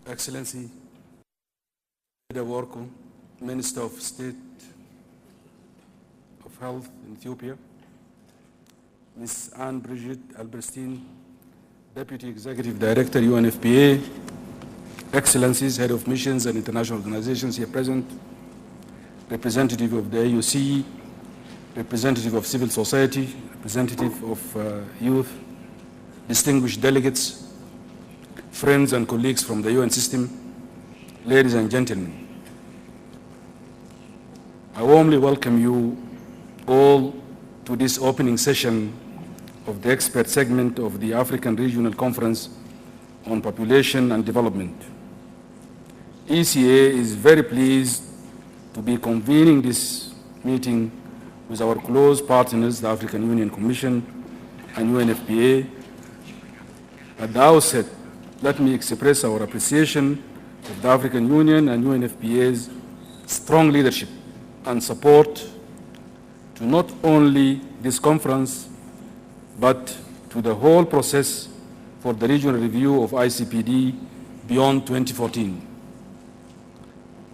Excellency, Ida Worko, Minister of State of Health in Ethiopia, Ms. Anne-Brigitte Alberstein, Deputy Executive Director, UNFPA, Excellencies, Head of Missions and International Organizations here present, representative of the AUC, representative of civil society, representative of youth, distinguished delegates, friends and colleagues from the UN system, ladies and gentlemen. I warmly welcome you all to this opening session of the expert segment of the African Regional Conference on Population and Development. ECA is very pleased to be convening this meeting with our close partners, the African Union Commission and UNFPA. At the outset, let me express our appreciation of the African Union and UNFPA's strong leadership and support to not only this conference, but to the whole process for the regional review of ICPD beyond 2014.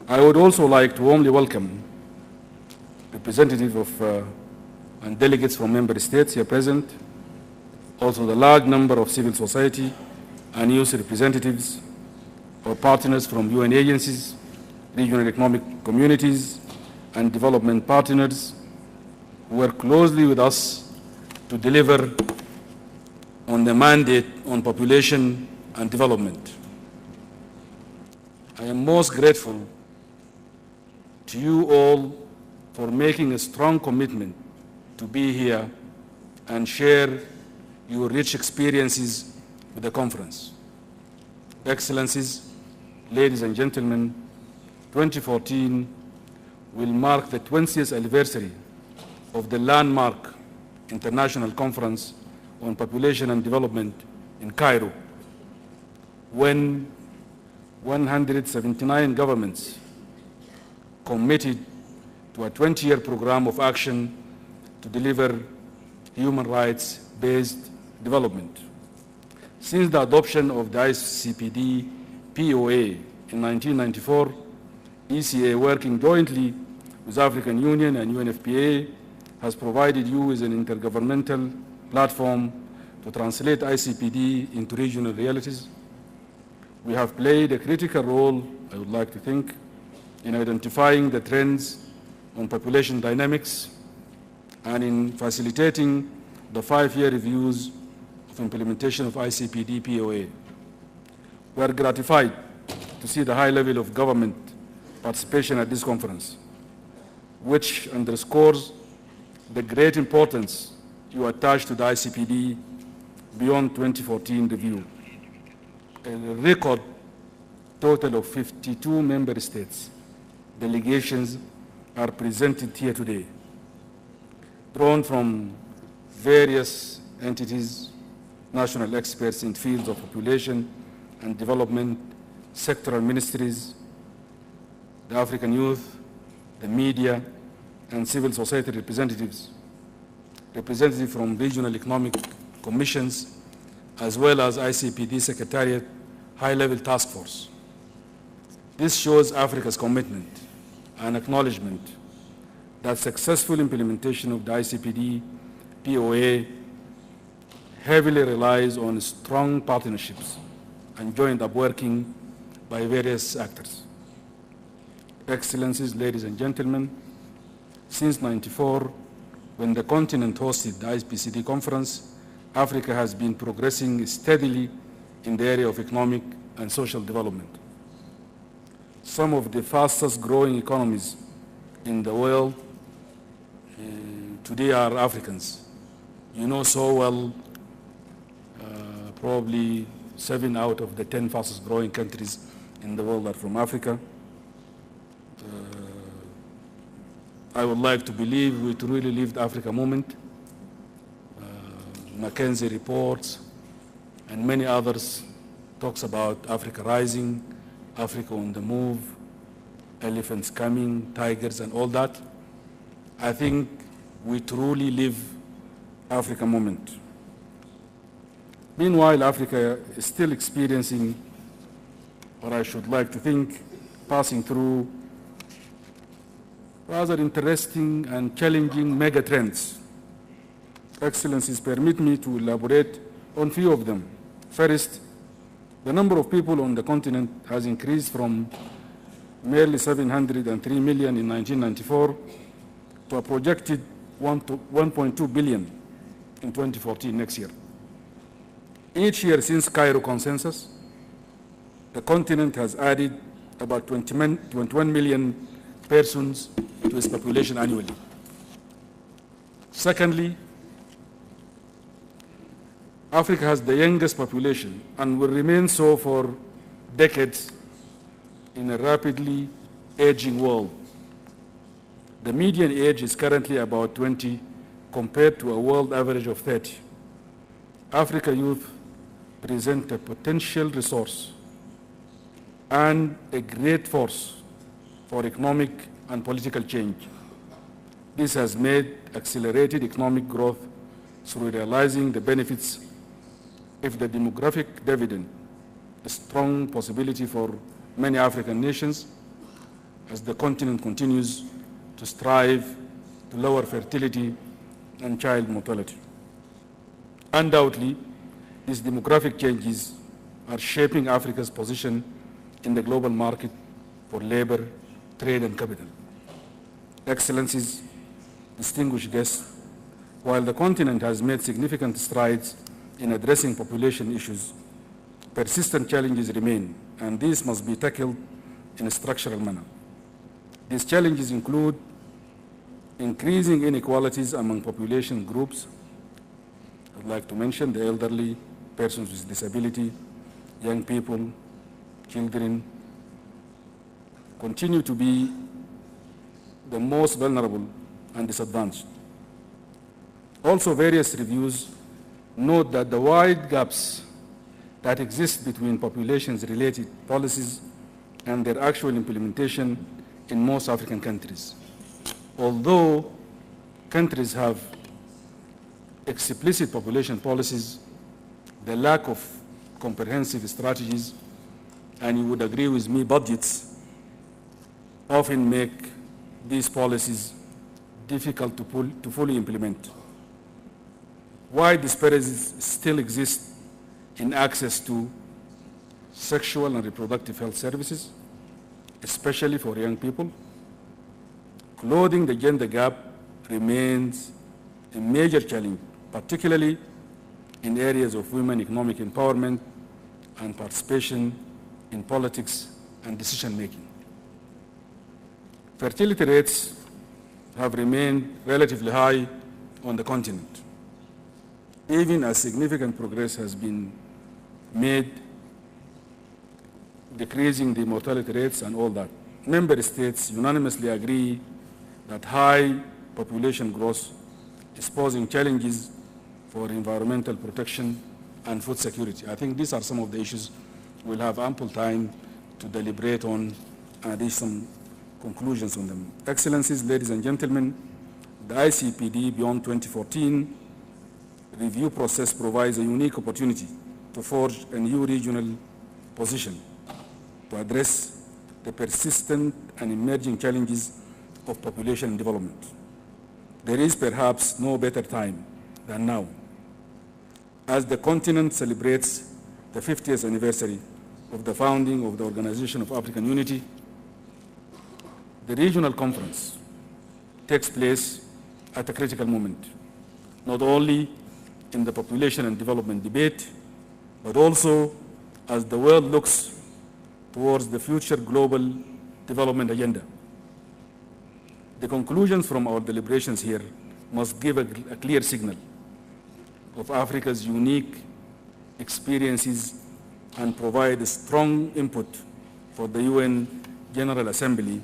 I would also like to warmly welcome representatives of and delegates from member states here present, also the large number of civil society and youth representatives or partners from UN agencies, regional economic communities, and development partners who work closely with us to deliver on the mandate on population and development. I am most grateful to you all for making a strong commitment to be here and share your rich experiences with the conference. Excellencies, ladies and gentlemen, 2014 will mark the 20th anniversary of the landmark International Conference on Population and Development in Cairo, when 179 governments committed to a 20-year program of action to deliver human rights-based development. Since the adoption of the ICPD POA in 1994, ECA, working jointly with African Union and UNFPA, has provided you with an intergovernmental platform to translate ICPD into regional realities. We have played a critical role, I would like to think, in identifying the trends on population dynamics and in facilitating the 5-year reviews of implementation of ICPD POA. We are gratified to see the high level of government participation at this conference, which underscores the great importance you attach to the ICPD beyond 2014 review. A record total of 52 member states delegations are presented here today, drawn from various entities, national experts in fields of population and development, sectoral ministries, the African youth, the media, and civil society representatives, representatives from regional economic commissions, as well as ICPD Secretariat high-level task force. This shows Africa's commitment and acknowledgement that successful implementation of the ICPD POA heavily relies on strong partnerships and joint up working by various actors. Excellencies, ladies and gentlemen, since '94, when the continent hosted the ICPD conference, Africa has been progressing steadily in the area of economic and social development. Some of the fastest growing economies in the world today are Africans. You know so well, probably 7 out of the 10 fastest growing countries in the world are from Africa. I would like to believe we truly lived Africa moment. McKinsey reports and many others talks about Africa rising, Africa on the move, elephants coming, tigers and all that. I think we truly live Africa moment. Meanwhile, Africa is still experiencing or I should like to think, passing through rather interesting and challenging mega trends. Excellencies, permit me to elaborate on few of them. First, the number of people on the continent has increased from merely 703 million in 1994 to a projected 1.2 billion in 2014, next year. Each year since Cairo Consensus, the continent has added about 21 million persons to its population annually. Secondly, Africa has the youngest population and will remain so for decades in a rapidly aging world. The median age is currently about 20 compared to a world average of 30. Africa youth present a potential resource and a great force for economic and political change. This has made accelerated economic growth through realizing the benefits of the demographic dividend, a strong possibility for many African nations as the continent continues to strive to lower fertility and child mortality. Undoubtedly, these demographic changes are shaping Africa's position in the global market for labor, trade, and capital. Excellencies, distinguished guests, while the continent has made significant strides in addressing population issues, persistent challenges remain, and these must be tackled in a structural manner. These challenges include increasing inequalities among population groups. I'd like to mention the elderly, persons with disability, young people, children, continue to be the most vulnerable and disadvantaged. Also, various reviews note that the wide gaps that exist between populations-related policies and their actual implementation in most African countries. Although countries have explicit population policies, the lack of comprehensive strategies, and you would agree with me, budgets, often make these policies difficult to fully implement. Wide disparities still exist in access to sexual and reproductive health services, especially for young people. Closing the gender gap remains a major challenge, particularly in areas of women economic empowerment and participation in politics and decision-making. Fertility rates have remained relatively high on the continent, even as significant progress has been made decreasing the mortality rates and all that. Member states unanimously agree that high population growth is posing challenges for environmental protection and food security. I think these are some of the issues we'll have ample time to deliberate on and reach some conclusions on them. Excellencies, ladies and gentlemen, the ICPD Beyond 2014 review process provides a unique opportunity to forge a new regional position to address the persistent and emerging challenges of population development. There is perhaps no better time than now, as the continent celebrates the 50th anniversary of the founding of the Organization of African Unity. The regional conference takes place at a critical moment, not only in the population and development debate, but also as the world looks towards the future global development agenda. The conclusions from our deliberations here must give a clear signal of Africa's unique experiences and provide a strong input for the UN General Assembly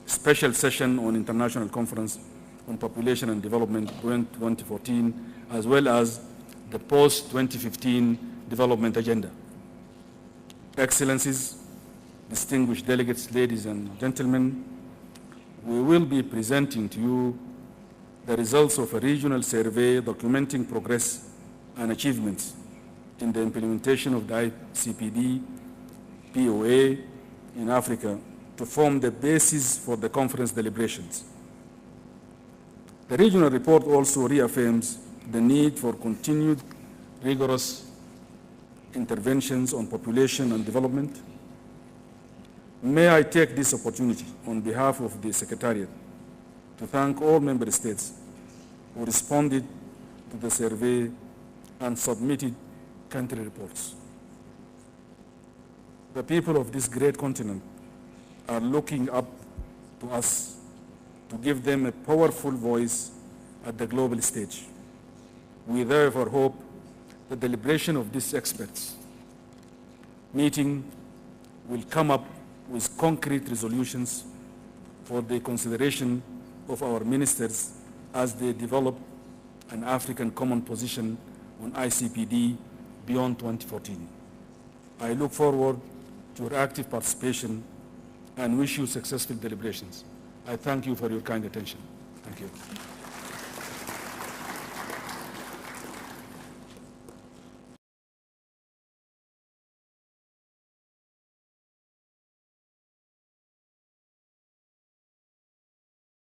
special session on International Conference on Population and Development 2014, as well as the post-2015 development agenda. Excellencies, distinguished delegates, ladies and gentlemen, we will be presenting to you the results of a regional survey documenting progress and achievements in the implementation of the ICPD POA in Africa to form the basis for the conference deliberations. The regional report also reaffirms the need for continued rigorous interventions on population and development. May I take this opportunity on behalf of the Secretariat to thank all member states who responded to the survey and submitted country reports. The people of this great continent are looking up to us to give them a powerful voice at the global stage. We therefore hope that the deliberation of this experts meeting will come up with concrete resolutions for the consideration of our ministers as they develop an African common position on ICPD beyond 2014. I look forward to your active participation and wish you successful deliberations. I thank you for your kind attention. Thank you.